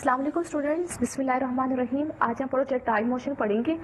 अस्सलाम वालेकुम स्टूडेंट्स, बिस्मिल्लाहिर्रहमानिर्रहीम। आज हम प्रोजेक्टाइल मोशन पढ़ेंगे।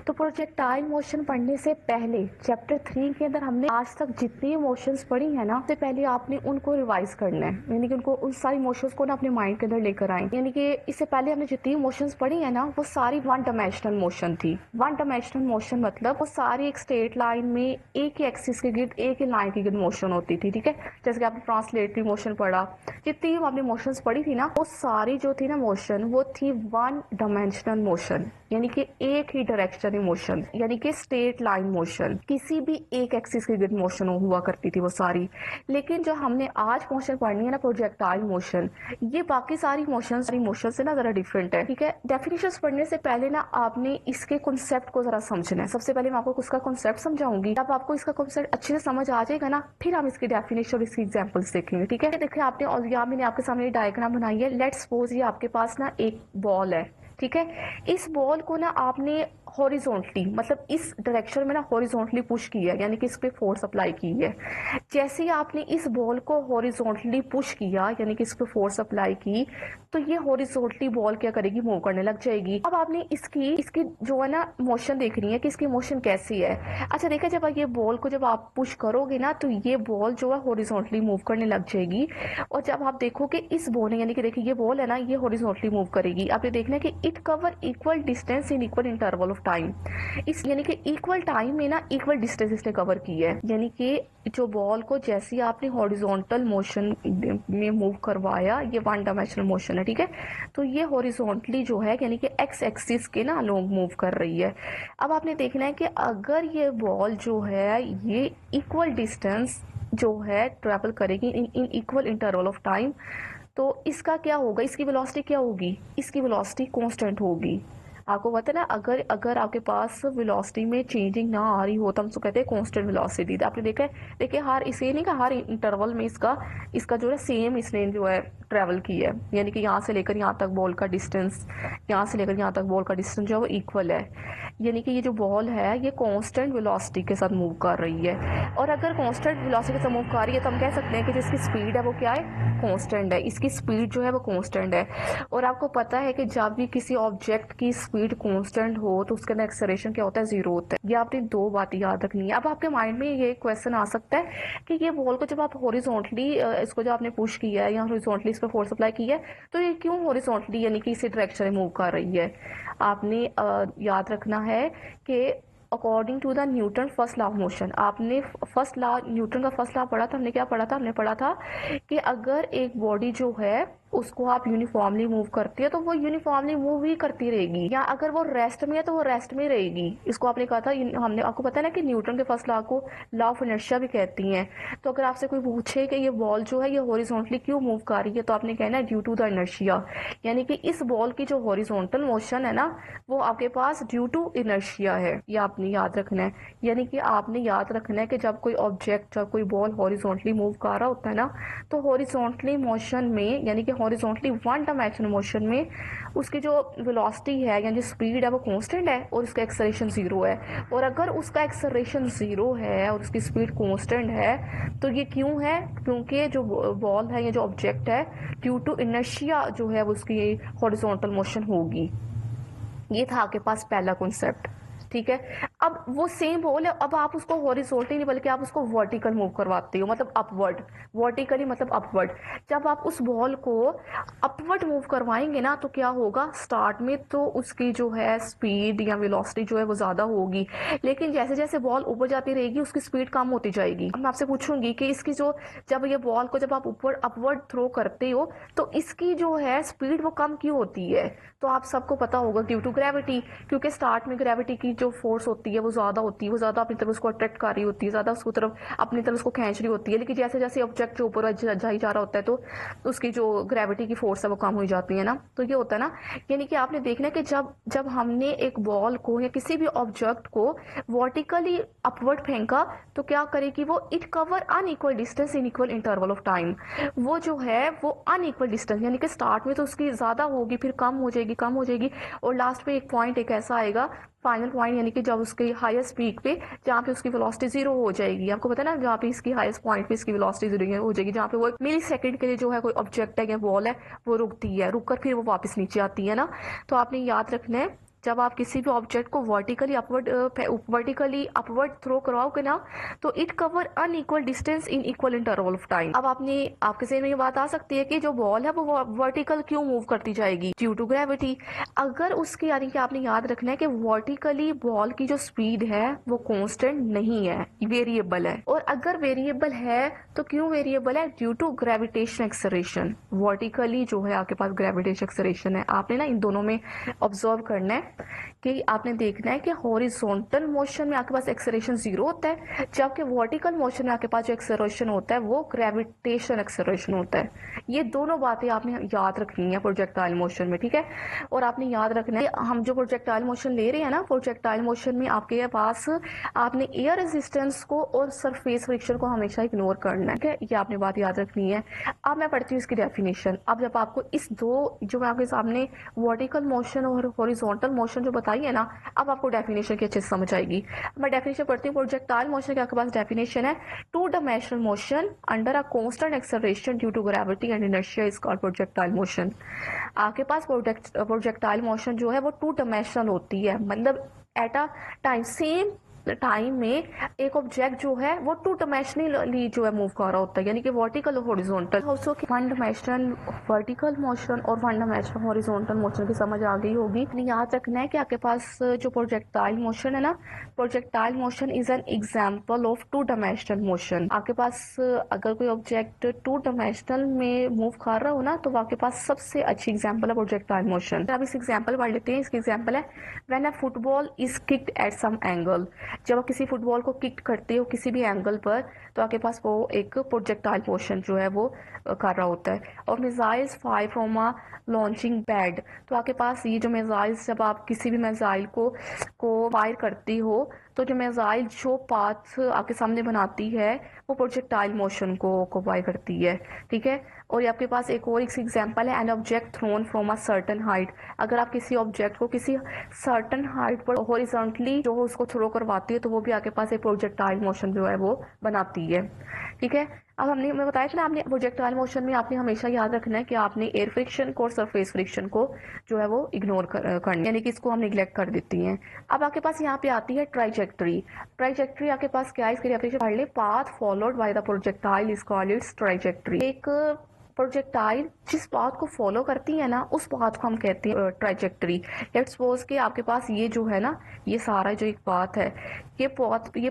तो प्रोजेक्टाइल मोशन पढ़ने से पहले चैप्टर 3 के अंदर हमने आज तक जितनी मोशंस पढ़ी है ना, उससे पहले आपने उनको रिवाइज करना है, यानी कि उनको उन सारी मोशंस को ना अपने माइंड के अंदर लेकर आए। यानी कि इससे पहले हमने जितनी मोशंस पढ़ी है ना, वो सारी वन डायमेंशनल मोशन थी। वन डायमेंशनल मोशन मतलब वो सारी एक स्ट्रेट लाइन में एक ही एक्सिस के गिर्द एक ही लाइन के गिर्द मोशन होती थी। ठीक है, जैसे कि आपने ट्रांसलेटरी मोशन पढ़ा, जितनी आपने मोशंस पढ़ी थी ना, वो सारी जो थी ना मोशन, वो थी वन डायमेंशनल मोशन, यानी कि एक ही डायरेक्शन मोशन, यानी कि स्ट्रेट लाइन मोशन, किसी भी एक एक्सिस के गिर्द मोशन हुआ करती थी वो सारी। लेकिन जो हमने आज मोशन पढ़नी है ना, प्रोजेक्टाइल मोशन, ये बाकी सारी मोशन से ना जरा डिफरेंट है। ठीक है, डेफिनेशंस पढ़ने से पहले ना आपने इसके कॉन्सेप्ट को जरा समझना है। सबसे पहले मैं आपको उसका कॉन्सेप्ट समझाऊंगी। जब आपको इसका कॉन्सेप्ट अच्छे से समझ आ जाएगा ना, फिर हम इसकी डेफिनेशन और इसकी एग्जांपल्स देखेंगे। ठीक है, देखिए आपने, और यहाँ मैंने आपके सामने डायग्राम बनाई है। लेट्स सपोज ये आपके पास ना एक बॉल है। ठीक है, इस बॉल को ना आपने हॉरिजॉन्टली, मतलब इस डायरेक्शन में ना हॉरिजॉन्टली पुश किया, यानी कि इस पे फोर्स अप्लाई की है। जैसे ही आपने इस बॉल को हॉरिजॉन्टली पुश किया, यानी कि इस पे फोर्स अप्लाई की, तो ये हॉरिजॉन्टली बॉल क्या करेगी, मूव करने लग जाएगी। अब आपने इसकी जो है ना मोशन देखनी है कि इसकी मोशन कैसी है। अच्छा देखा, जब ये बॉल को जब आप पुश करोगे ना, तो ये बॉल जो है हॉरिजॉन्टली मूव करने लग जाएगी। और जब आप देखोगे इस बॉल, यानी कि देखिए ये बॉल है ना, ये हॉरिजॉन्टली मूव करेगी। आप ये देखना है कि it cover equal distance in equal interval of time. इस यानी कि इक्वल टाइम में ना इक्वल डिस्टेंस इसने कवर की है। यानी कि जो बॉल को जैसे आपने हॉरिजॉन्टल मोशन में मूव करवाया, ये वन डायमेंशनल मोशन है। ठीक है, तो ये हॉरिजॉन्टली जो है, यानी कि एक्स एक्सिस के ना अलोंग मूव कर रही है। अब आपने देखना है कि अगर ये बॉल जो है, ये इक्वल डिस्टेंस जो है ट्रेवल करेगी in equal interval of time, तो इसका क्या होगा, इसकी वेलोसिटी क्या होगी, इसकी वेलोसिटी कांस्टेंट होगी। आपको पता है ना, अगर आपके पास वेलोसिटी में चेंजिंग ना आ रही हो, तो हम उसको कहते हैं कांस्टेंट वेलोसिटी। तो आपने देखा है, देखिए हर इसे नहीं, का हर इंटरवल में इसका जो है सेम इसने जो है ट्रेवल की है। यानी कि यहाँ से लेकर यहाँ तक बॉल का डिस्टेंस, यहाँ से लेकर यहाँ तक बॉल का डिस्टेंस जो है वो इक्वल है। यानी कि ये जो बॉल है, ये कांस्टेंट वेलोसिटी के साथ मूव कर रही है। और अगर कांस्टेंट वेलोसिटी के साथ मूव कर रही है, तो हम कह सकते हैं कि जिसकी स्पीड है वो क्या है, कांस्टेंट है। इसकी स्पीड जो है वो कांस्टेंट है। और आपको पता है कि जब भी किसी ऑब्जेक्ट की स्पीड कांस्टेंट हो, तो उसके अंदर एक्सेलरेशन क्या होता है, जीरो होता है। ये आपने दो बातें याद रखनी है। अब आपके माइंड में ये क्वेश्चन आ सकता है कि ये बॉल को जब आप हॉरिजॉन्टली, इसको जब आपने पुश किया है या हॉरिजॉन्टली इस पर फोर्स अप्लाई किया है, तो ये क्यों हॉरिजॉन्टली, यानी कि इसी डायरेक्शन में मूव कर रही है। आपने याद रखना है कि according to the Newton first law of motion, आपने फर्स्ट लॉ, न्यूटन का फर्स्ट लॉ पढ़ा था। हमने क्या पढ़ा था, हमने पढ़ा था कि अगर एक बॉडी जो है उसको आप यूनिफॉर्मली मूव करती है, तो वो यूनिफॉर्मली मूव ही करती रहेगी, या अगर वो रेस्ट में है तो वो रेस्ट में रहेगी। इसको आपने कहा था, हमने आपको पता है ना कि न्यूटन के फर्स्ट लॉ को लॉ ऑफ इनर्शिया भी कहती हैं। तो अगर आपसे कोई पूछे कि ये बॉल जो है ये हॉरिजॉन्टली क्यों मूव कर रही है, तो आपने कहना है ड्यू टू द इनर्शिया। यानी कि इस बॉल की जो हॉरिजॉन्टल मोशन है ना, वो आपके पास ड्यू टू इनर्शिया है। ये आपने याद रखना है। यानी कि आपने याद रखना है कि जब कोई ऑब्जेक्ट, जब कोई बॉल हॉरिजॉन्टली मूव कर रहा होता है ना, तो हॉरिजॉन्टली मोशन में, यानी कि हॉरिजॉन्टली वन डायमेंशनल मोशन में, उसकी जो वेलोसिटी है यानी स्पीड है वो कांस्टेंट है, और उसका एक्सेलरेशन जीरो है। और अगर उसका एक्सेलरेशन जीरो है और उसकी स्पीड कांस्टेंट है, तो ये क्यों है, क्योंकि जो बॉल है या जो ऑब्जेक्ट है, ड्यू टू इनर्शिया जो है वो उसकी हॉरिजॉन्टल मोशन होगी। ये था आपके पास पहला कॉन्सेप्ट। ठीक है, अब वो सेम बॉल है, अब आप उसको हॉरिजॉन्टली नहीं बल्कि आप उसको वर्टिकल मूव करवाते हो, मतलब अपवर्ड। वर्टिकली मतलब अपवर्ड। जब आप उस बॉल को अपवर्ड मूव करवाएंगे ना, तो क्या होगा, स्टार्ट में तो उसकी जो है स्पीड या वेलोसिटी जो है वो ज्यादा होगी, लेकिन जैसे जैसे बॉल ऊपर जाती रहेगी उसकी स्पीड कम होती जाएगी। मैं आपसे पूछूंगी कि इसकी जो, जब ये बॉल को जब आप ऊपर अपवर्ड थ्रो करते हो, तो इसकी जो है स्पीड वो कम क्यों होती है, तो आप सबको पता होगा ड्यू टू ग्रेविटी। क्योंकि स्टार्ट में ग्रेविटी की जो फोर्स होती है वो ज्यादा होती है, वो ज्यादा अपनी तरफ उसको अट्रैक्ट कर रही होती है, ज्यादा उसको तरफ अपनी तरफ उसको खींच रही होती है। लेकिन जैसे जैसे ऑब्जेक्ट जो ऊपर जा ही जा रहा होता है, तो उसकी जो ग्रेविटी की फोर्स है वो कम हो जाती है ना। तो ये होता है ना, यानी कि आपने देखना है कि जब हमने एक बॉल को या किसी भी ऑब्जेक्ट को वर्टिकली अपवर्ड फेंका, तो क्या करेगी वो, it cover unequal distance in equal interval of time. वो जो है वो अनइक्वल डिस्टेंस, यानी कि स्टार्ट में तो उसकी ज्यादा होगी, फिर कम हो जाएगी, कम हो जाएगी, और लास्ट में एक पॉइंट एक ऐसा आएगा फाइनल पॉइंट यानी कि जब उसकी हाईएस्ट पीक पे जहाँ पे उसकी वेलोसिटी 0 हो जाएगी, आपको पता है ना, जहाँ पे इसकी हाईएस्ट पॉइंट पे इसकी वेलोसिटी 0 हो जाएगी, जहाँ पे वो मिली सेकंड के लिए जो है कोई ऑब्जेक्ट है या वॉल है वो रुकती है, रुक कर फिर वो वापस नीचे आती है ना। तो आपने याद रखना है जब आप किसी भी ऑब्जेक्ट को वर्टिकली अपवर्ड थ्रो करवाओगे ना तो it cover unequal distance in equal interval of time. अब आपके ज़हन में ये बात आ सकती है कि जो बॉल है वो वर्टिकल क्यों मूव करती जाएगी, ड्यू टू ग्रेविटी। अगर उसकी यानी कि आपने याद रखना है कि वर्टिकली बॉल की जो स्पीड है वो कांस्टेंट नहीं है, वेरिएबल है। और अगर वेरिएबल है तो क्यों वेरिएबल है, due to gravitation acceleration. Vertically जो है आपके पास ग्रेविटेशन एक्सेलरेशन है, आपने ना इन दोनों में ऑब्जर्व करना है कि आपने देखना है कि हॉरिजॉन्टल मोशन में आपके पास एक्सेलरेशन 0 होता है, जबकि वर्टिकल मोशन में आपके पास जो एक्सेलरेशन होता है वो ग्रेविटेशन एक्सेलरेशन होता है। ये दोनों बातें आपने याद रखनी है प्रोजेक्टाइल मोशन में, ठीक है। और आपने याद रखना है हम जो प्रोजेक्टाइल मोशन ले रहे हैं ना, प्रोजेक्टाइल मोशन में आपके पास आपने एयर रेजिस्टेंस को और सरफेस फ्रिक्शन को हमेशा इग्नोर करना है, ठीक है। ये आपने बात याद रखनी है। अब मैं पढ़ती हूँ इसकी डेफिनेशन। अब जब आपको इस दो जो मैं आपके सामने वर्टिकल मोशन और हॉरिजॉन्टल मोशन जो बताई है ना, अब आपको डेफिनेशन की अच्छे से समझ आएगी। मैं डेफिनेशन पढ़ती हूँ। प्रोजेक्टाइल मोशन के आपके पास डेफिनेशन है, two dimensional motion under a constant acceleration due to gravity and inertia is called projectile motion. आपके पास प्रोजेक्टाइल मोशन जो है वो टू डायमेंशनल होती है, मतलब at a time same time में एक ऑब्जेक्ट जो है वो टू डायमेंशनली जो है मूव कर रहा होता है, यानी कि वर्टिकल और horizontal. Also one dimensional vertical motion और वन डायमेंशनल हॉरिजॉन्टल मोशन की समझ आ गई होगी। याद रखना है कि आपके पास जो प्रोजेक्टाइल मोशन है ना, projectile motion is an example of to dimensional motion. आपके पास अगर कोई ऑब्जेक्ट टू डायमेंशनल में मूव कर रहा हो ना तो आपके पास सबसे अच्छी एग्जाम्पल है प्रोजेक्टाइल मोशन। अब इस एग्जाम्पल पढ़ लेते हैं। इसकी एग्जाम्पल है when a football is kicked at some angle. जब आप किसी फुटबॉल को किक करते हो किसी भी एंगल पर तो आपके पास वो एक प्रोजेक्टाइल मोशन जो है वो कर रहा होता है। और missiles fire from a launching pad, तो आपके पास ये जो मिसाइल्स जब आप किसी भी मिसाइल को फायर करती हो तो जो मिसाइल जो पाथ आपके सामने बनाती है वो प्रोजेक्टाइल मोशन को फायर करती है, ठीक है। और ये आपके पास एक और एग्जांपल है, an object thrown from a certain height. अगर आप किसी ऑब्जेक्ट को किसी सर्टेन हाइट पर हॉरिजॉन्टली जो उसको थ्रो करवाती है तो वो भी आपके पास एक प्रोजेक्टाइल मोशन जो है वो बनाती है, ठीक है। अब मैं बताया था ना, आपने प्रोजेक्टाइल मोशन में आपने हमेशा याद रखना है कि आपने एयर फ्रिक्शन को और सरफेस फ्रिक्शन को जो है वो इग्नोर करना, यानी कि इसको हम निगलेक्ट कर देती हैं। अब आपके पास यहाँ पे आती है ट्राइजेक्टरी। ट्राइजेक्टरी आपके पास क्या है, इसकी डेफिनेशन पढ़ ले। Path followed by the projectile is called its trajectory. एक प्रोजेक्टाइल जिस पाथ को फॉलो करती है ना उस पाथ को हम कहते हैं ट्राइजेक्टरी। लेट्स सपोज कि आपके पास ये जो है ना, ये सारा जो एक पाथ है, ये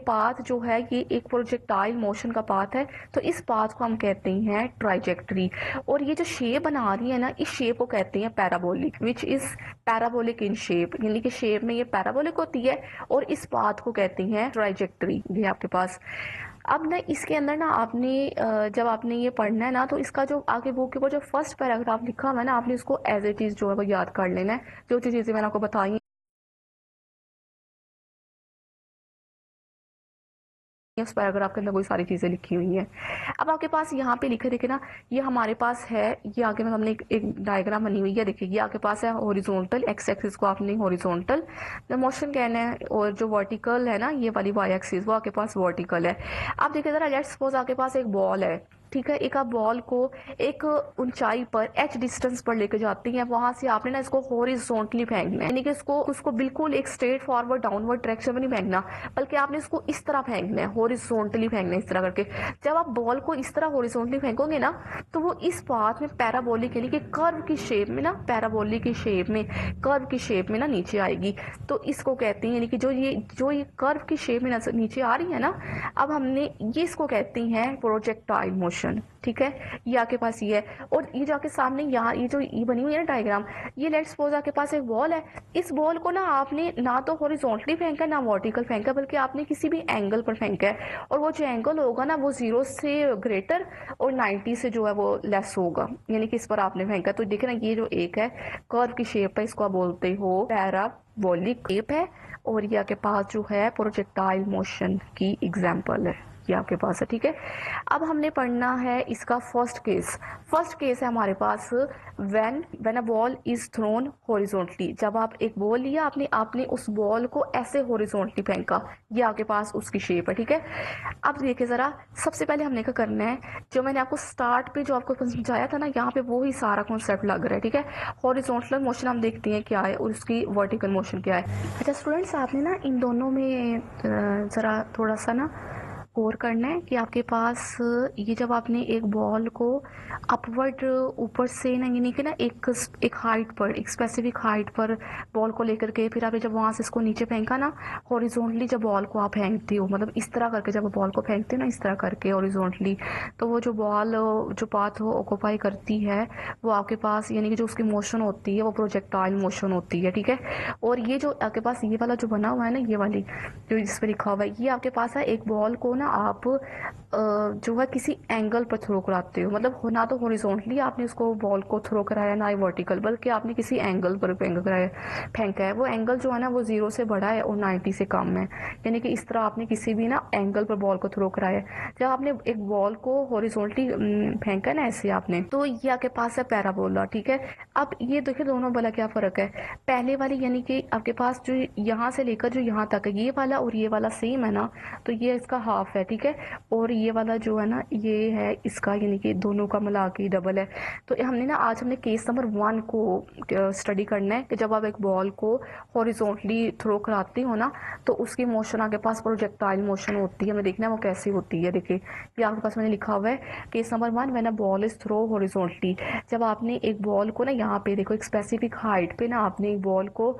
पाथ जो है ये एक प्रोजेक्टाइल मोशन का पाथ है, तो इस पाथ को हम कहते हैं ट्राइजेक्टरी। और ये जो शेप बना रही है ना, इस शेप को कहते हैं parabolic, which is parabolic in shape, यानी कि शेप में ये पैराबोलिक होती है और इस पाथ को कहते हैं ट्राइजेक्टरी। ये आपके पास अब ना इसके अंदर ना आपने जब आपने ये पढ़ना है ना तो इसका जो आगे बुक के ऊपर जो फर्स्ट पैराग्राफ लिखा हुआ है ना, आपने इसको एज इट इज जो है वो याद कर लेना है, जो चीज़ें मैंने आपको बताई उस पैराग्राफ के अंदर वही सारी चीज़ें लिखी हुई हैं। अब आपके पास यहाँ पे लिखे देखे ना, ये हमारे पास है, ये आगे में हमने एक डायग्राम बनी हुई है, देखिए ये आपके पास है हॉरिजॉन्टल, एक्स एक्सिस को आपने हॉरिजॉन्टल मोशन कहना है, और जो वर्टिकल है ना ये वाली वाई एक्सिस वो आपके पास वर्टिकल है। आप देखिए जरा, लेट्स सपोज आपके पास एक बॉल है, ठीक है। एक आप बॉल को एक ऊंचाई पर h डिस्टेंस पर लेके जाती हैं, वहां से आपने ना इसको हॉरिजॉन्टली फेंकना है, यानी कि उसको बिल्कुल एक स्ट्रेट फॉरवर्ड डाउनवर्ड डायरेक्शन में नहीं फेंकना, बल्कि आपने इसको इस तरह फेंकना है, हॉरिजॉन्टली फेंकना है इस तरह करके। जब आप बॉल को इस तरह हॉरिजॉन्टली फेंकोगे ना तो वो इस पाथ में पैराबोलिक यानी कि कर्व की शेप में ना, पैराबोलिक की शेप में, कर्व की शेप में ना नीचे आएगी। तो इसको कहते हैं, यानी कि जो ये कर्व की शेप में नीचे आ रही है ना, अब हमने ये इसको कहते हैं प्रोजेक्टाइल मोशन, ठीक है। ये आपके पास ये है, और ये जो आपके सामने यहाँ ये जो ये बनी हुई है ना डायग्राम, ये लेट्स सपोज आपके पास एक बॉल है। इस बॉल को ना आपने ना तो हॉरिजॉन्टली फेंका ना वर्टिकल फेंका, बल्कि आपने किसी भी एंगल पर फेंका है, और वो जो एंगल होगा ना वो 0 से ग्रेटर और 90 से जो है वो लेस होगा, यानी कि इस पर आपने फेंका। तो देखिए ना, ये जो एक है कर्व की शेप है, इसको आप बोलते हो पैराबोलिक शेप है, और ये आपके पास जो है प्रोजेक्टाइल मोशन की एग्जाम्पल है। ये आपके पास है, ठीक है। अब हमने पढ़ना है इसका फर्स्ट केस है हमारे पास when a ball is thrown horizontally. जब आप एक बॉल लिया आपने उस बॉल को ऐसे हॉरिजॉन्टली फेंका, ये आपके पास उसकी शेप है, ठीक है। अब देखिए जरा, सबसे पहले हमने क्या करना है, जो मैंने आपको स्टार्ट पे जो आपको समझाया था ना, यहाँ पे वो ही सारा कॉन्सेप्ट लग रहा है, ठीक है। हॉरिजॉन्टल मोशन हम देखते हैं क्या है और उसकी वर्टिकल मोशन क्या है। अच्छा स्टूडेंट्स, आपने ना इन दोनों में ज़रा थोड़ा सा ना गौर करना है कि आपके पास ये जब आपने एक बॉल को अपवर्ड ऊपर से ना, यानी कि ना एक हाइट पर, एक स्पेसिफिक हाइट पर बॉल को लेकर के फिर आपने जब वहाँ से इसको नीचे फेंका ना, हॉरिजॉन्टली जब बॉल को आप फेंकते हो, मतलब इस तरह करके जब बॉल को फेंकते हो ना, इस तरह करके हॉरिजॉन्टली, तो वो जो बॉल जो पाथ ऑक्यूपाई करती है वो आपके पास, यानी कि जो उसकी मोशन होती है वो प्रोजेक्टाइल मोशन होती है, ठीक है। और ये जो आपके पास ये वाला जो बना हुआ है ना, ये वाली जो इस पर लिखा हुआ है, ये आपके पास है एक बॉल को ना आप जो है किसी एंगल पर थ्रो कराते हो, मतलब ना तो हॉरिजॉन्टली आपने उसको बॉल को थ्रो कराया ना ही वर्टिकल, बल्कि आपने किसी एंगल पर फेंका है। वो एंगल जो है ना वो 0 से बड़ा है और 90 से कम है, यानी कि इस तरह आपने किसी भी ना एंगल पर बॉल को थ्रो कराया। जब आपने एक बॉल को हॉरिजॉन्टली फेंका ना ऐसे आपने, तो ये आपके पास है पैराबोला, ठीक है। अब ये देखिए दोनों वाला क्या फर्क है, पहले वाली यानी कि आपके पास जो यहाँ से लेकर जो यहाँ तक है, ये वाला और ये वाला सेम है ना, तो ये इसका हाफ है, ठीक है। और ये वाला जो है ना ये है इसका, यानी कि दोनों का मिला के डबल है। तो हमने ना आज हमने केस नंबर 1 को स्टडी करना है कि जब आप एक बॉल को हॉरिजॉन्टली थ्रो कराते हो ना, तो उसकी मोशन आपके पास प्रोजेक्टाइल मोशन होती है, हमें देखना है वो कैसी होती है। देखिए ये आपके पास मैंने लिखा हुआ है case number 1, when a ball is throw horizontally. जब आपने एक बॉल को ना यहाँ पे देखो एक स्पेसिफिक हाइट पे ना आपने एक बॉल को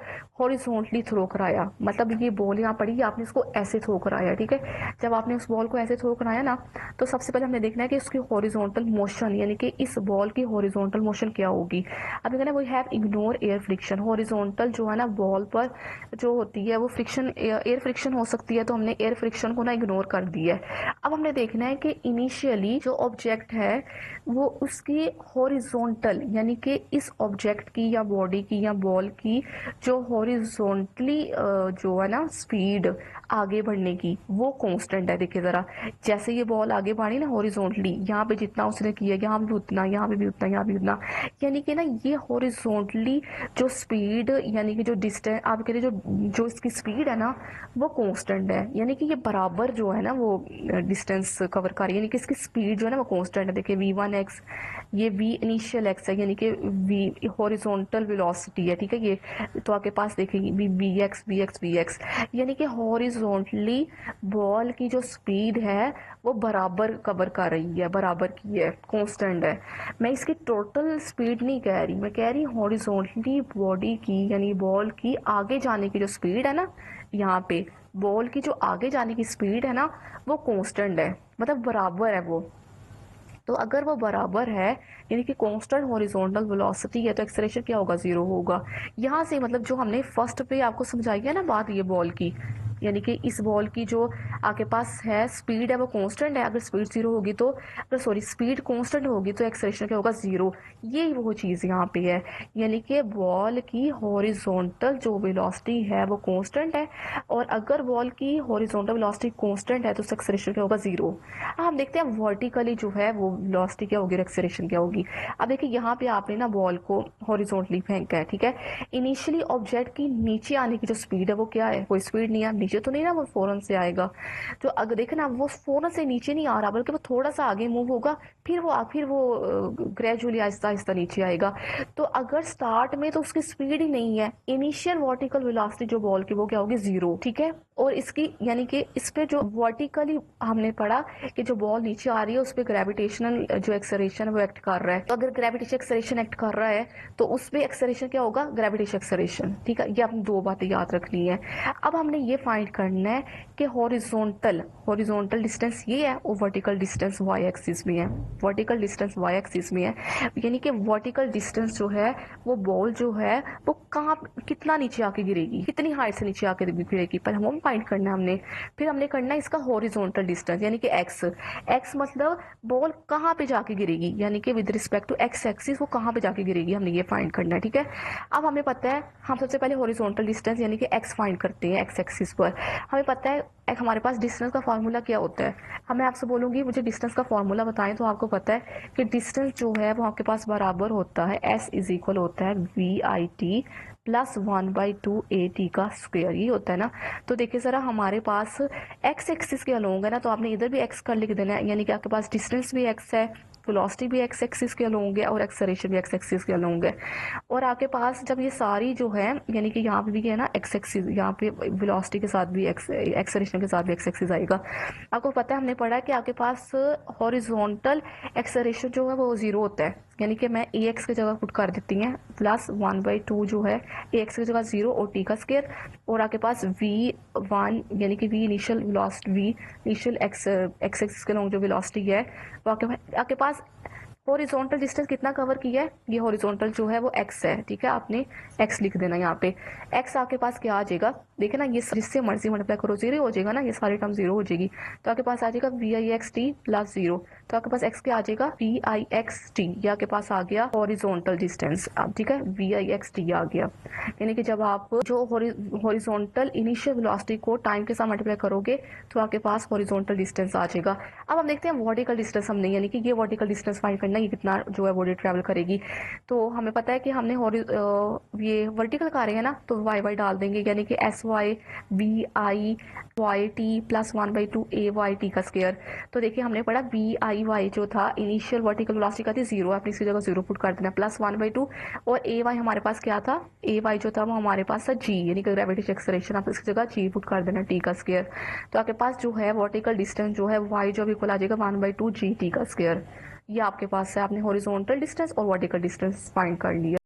हॉरिजॉन्टली थ्रो कराया, मतलब ये बॉल यहाँ पड़ी, आपने इसको ऐसे थ्रो कराया, ठीक है। जब आपने उस बॉल को ऐसे थ्रो कराया ना, तो सबसे पहले हमने देखना है कि उसकी हॉरिजॉन्टल मोशन, यानी कि इस बॉल की हॉरिजॉन्टल मोशन क्या होगी। अब कहना है we have ignore air friction. Horizontal जो है ना बॉल पर जो होती है वो फ्रिक्शन, एयर फ्रिक्शन हो सकती है, तो हमने एयर फ्रिक्शन को ना इग्नोर कर दिया है। अब हमने देखना है कि इनिशियली जो ऑब्जेक्ट है वो उसकी हॉरिजॉन्टल, यानी कि इस ऑब्जेक्ट की या बॉडी की या बॉल की जो हॉरिजॉन्टली जो है ना स्पीड आगे बढ़ने की वो कांस्टेंट है। देखिए जरा, जैसे ये बॉल आगे बढ़ी ना हॉरिजॉन्टली, यहाँ पे जितना उसने किया यहाँ भी उतना, यहाँ पे भी उतना, यहाँ भी उतना, यानी कि ना ये हॉरिजॉन्टली जो स्पीड, यानी कि जो डिस्टेंस आप कह रहे जो इसकी स्पीड है ना वो कांस्टेंट है, यानी कि ये बराबर जो है ना वो डिस्टेंस कवर कर रही है, यानी कि इसकी स्पीड जो है ना वो कांस्टेंट है। देखिए v1x, ये v इनिशियल x है, यानी कि v हॉरिजॉन्टल वेलोसिटी है, ठीक है। ये तो आपके पास देखेंगे vx, यानी कि हॉरिजॉन्टली बॉल की जो स्पीड है वो बराबर कवर कर रही है, बराबर की है, कांस्टेंट है। मैं इसकी टोटल स्पीड नहीं कह रही, मैं कह रही हॉरिजॉन्टली बॉडी की, यानी बॉल की आगे जाने की जो स्पीड है ना, यहाँ पे बॉल की जो आगे जाने की स्पीड है ना वो कांस्टेंट है, मतलब बराबर है वो। तो अगर वो बराबर है, यानी कि कांस्टेंट हॉरिजॉन्टल वेलोसिटी है, तो एक्सेलरेशन क्या होगा, 0 होगा। यहाँ से मतलब जो हमने फर्स्ट पे आपको समझाई है ना बात, ये बॉल की, यानी कि इस बॉल की जो आपके पास है स्पीड है वो कांस्टेंट है, अगर स्पीड 0 होगी तो, सॉरी स्पीड कांस्टेंट होगी तो एक्सेलरेशन क्या होगा, 0। ये वो चीज़ यहाँ पे है, यानी कि बॉल की हॉरिजॉन्टल जो वेलोसिटी है वो कांस्टेंट है, और अगर बॉल की हॉरिजॉन्टल वेलोसिटी कांस्टेंट है तो एक्सेलरेशन क्या होगा, 0। हम देखते हैं वर्टिकली जो है वो वेलोसिटी क्या होगी, एक्सेलरेशन क्या होगी। अब देखिए यहाँ पे आपने ना बॉल को हॉरिजॉन्टली फेंका है, ठीक है। इनिशियली ऑब्जेक्ट की नीचे आने की जो स्पीड है वो क्या है, कोई स्पीड नहीं है, नीचे तो नहीं ना वो फौरन से आएगा। तो अगर देखे ना वो फौरन से नीचे नहीं आ रहा, बल्कि वो थोड़ा सा आगे मूव होगा, फिर वो ग्रेजुअली आहिस्ता आहिस्ता नीचे आएगा। तो अगर स्टार्ट में तो उसकी स्पीड ही नहीं है, इनिशियल वर्टिकल वेलोसिटी जो बॉल की वो क्या होगी, 0, ठीक है। और इसकी यानी कि इस पे जो वर्टिकली हमने पढ़ा कि जो बॉल नीचे आ रही है उस पर ग्रेविटेशनल जो एक्सेलरेशन है वो एक्ट कर रहा है। तो अगर ग्रेविटेशन एक्सेलरेशन एक्ट कर रहा है तो उस पर एक्सेलरेशन क्या होगा, ग्रेविटेशन एक्सेलरेशन, ठीक है। ये आपने 2 बातें याद रखनी है। अब हमने ये फाइंड करना है कि हॉरिजॉन्टल डिस्टेंस ये है और वर्टिकल डिस्टेंस वाई एक्सिस में है, वर्टिकल डिस्टेंस वाई एक्सिस में है, यानी कि वर्टिकल डिस्टेंस जो है वो बॉल जो है वो कहाँ कितना नीचे आके गिरेगी, कितनी हाइट से नीचे आके गिरेगी, पर हम फाइंड करना है हमने। फिर हमने करना है इसका हॉरिजॉन्टल डिस्टेंस, यानी कि एक्स मतलब बॉल कहाँ पे जाके गिरेगी, यानी कि with respect to X axis वो कहाँ पे जाके गिरेगी, हमने ये फाइंड करना है, ठीक है। अब हमें पता है हम सबसे पहले हॉरिजॉन्टल डिस्टेंस यानी कि एक्स फाइंड करते हैं एक्स एक्सिस पर। ऊपर। हमें पता है एक हमारे पास डिस्टेंस का फार्मूला क्या होता है। मैं आपसे बोलूँगी मुझे डिस्टेंस का फार्मूला बताएं तो आपको पता है कि डिस्टेंस जो है वो आपके पास बराबर होता है s इज इक्वल होता है VIT प्लस 1/2 AT का स्क्वायर, ये होता है ना। तो देखिए ज़रा हमारे पास x एक्सिस के अलोंग है ना, तो आपने इधर भी x कर लिख देना है, यानी कि आपके पास डिस्टेंस भी x है, वेलोसिटी भी x एक्सिस के अलोंग है और एक्सेलरेशन भी x एक्सिस के अलोंग है। और आपके पास जब ये सारी जो है यानी कि यहाँ पे भी है ना x एक्सिस, यहाँ पे वेलोसिटी के साथ भी एक्सेलरेशन के साथ भी x एक्सिस आएगा। आपको पता है हमने पढ़ा है कि आपके पास हॉरिजॉन्टल एक्सेलरेशन जो है वो 0 होता है, यानी कि मैं ax की जगह पुट कर देती हैं प्लस 1/2 जो है ax की जगह 0 और t का स्क्वायर, और आपके पास v1 यानी कि v initial velocity, v initial x axis के लॉन्ग जो वेलोसिटी है वो आपके पास हॉरिजॉन्टल डिस्टेंस कितना कवर किया है, ये हॉरिजॉन्टल जो है वो x है, ठीक है। आपने x लिख देना यहाँ पे। x आपके पास क्या आ जाएगा, देखे ना, ये जिससे मर्जी मल्टीप्लाई करो 0 हो जाएगा ना, ये सारी टर्म 0 हो जाएगी। तो आपके पास आ जाएगा VIXT प्लस 0, तो आपके पास x क्या आ जाएगा VIXT, ये आपके पास आ गया हॉरिजॉन्टल डिस्टेंस, अब ठीक है VIXT आ गया। यानी कि जब आप जो हॉरिजॉन्टल इनिशियल वेलोसिटी को टाइम के साथ मल्टीप्लाई करोगे तो आपके पास हॉरिजॉन्टल डिस्टेंस आ जाएगा। अब हम देखते हैं वर्टिकल डिस्टेंस, हमने यानी कि ये वर्टिकल डिस्टेंस फाइंड करना, ये कितना जो है बॉडी ट्रैवल करेगी। तो हमें पता है कि हमने ये वर्टिकल कर रहे हैं ना, तो y डाल देंगे, यानी कि SY VIYT प्लस 1/2 AYT का स्क्वायर। तो देखिए हमने पढ़ा VIY जो था इनिशियल वर्टिकल वेलोसिटी का थी 0, आपने इसकी जगह 0 पुट कर देना प्लस 1/2, और AY हमारे पास क्या था, AY जो था वो हमारे पास था G, यानी कि ग्रेविटेशनल एक्सेलरेशन, आप इसकी जगह G पुट कर देना T का स्क्वायर। तो आपके पास जो है वर्टिकल डिस्टेंस जो है Y जो इक्वल आ जाएगा 1/2 GT का स्क्वायर। ये आपके पास है, आपने हॉरिजॉन्टल डिस्टेंस और वर्टिकल डिस्टेंस फाइंड कर लिया।